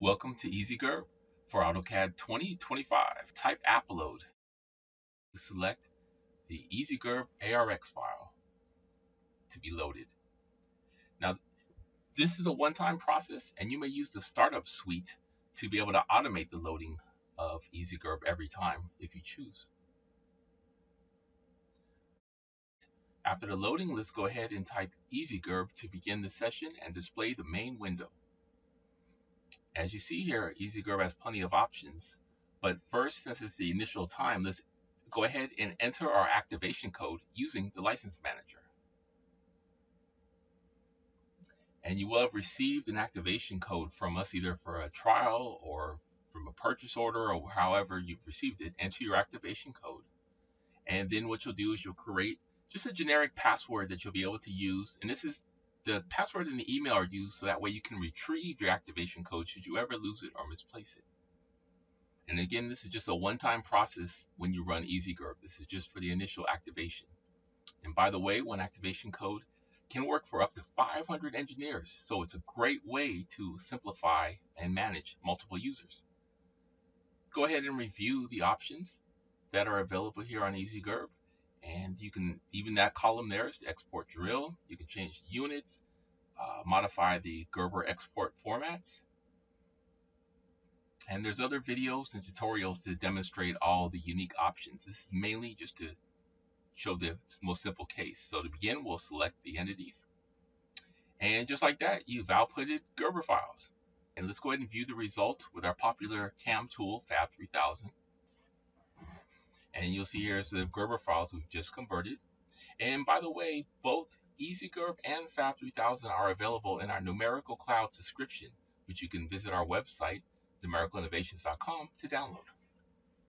Welcome to EasyGerb for AutoCAD 2025. Type Upload to select the EasyGerb ARX file to be loaded. Now, this is a one-time process, and you may use the Startup Suite to be able to automate the loading of EasyGerb every time if you choose. After the loading, let's go ahead and type EasyGerb to begin the session and display the main window. As you see here, EasyGerb has plenty of options, but first, since it's the initial time, let's go ahead and enter our activation code using the License Manager. And you will have received an activation code from us either for a trial or from a purchase order or however you've received it. Enter your activation code. And then what you'll do is you'll create just a generic password that you'll be able to use. And this is the password and the email are used so that way you can retrieve your activation code should you ever lose it or misplace it. And again, this is just a one-time process when you run EasyGerb. This is just for the initial activation. And by the way, one activation code can work for up to 500 engineers. So it's a great way to simplify and manage multiple users. Go ahead and review the options that are available here on EasyGerb. And you can, even that column there is to export drill. You can change units, modify the Gerber export formats. And there's other videos and tutorials to demonstrate all the unique options. This is mainly just to show the most simple case. So to begin, we'll select the entities. And just like that, you've outputted Gerber files. And let's go ahead and view the results with our popular CAM tool, Fab3000. And you'll see here is the Gerber files we've just converted. And by the way, both EasyGerb and Fab3000 are available in our numerical cloud subscription, which you can visit our website, numericalinovations.com, to download.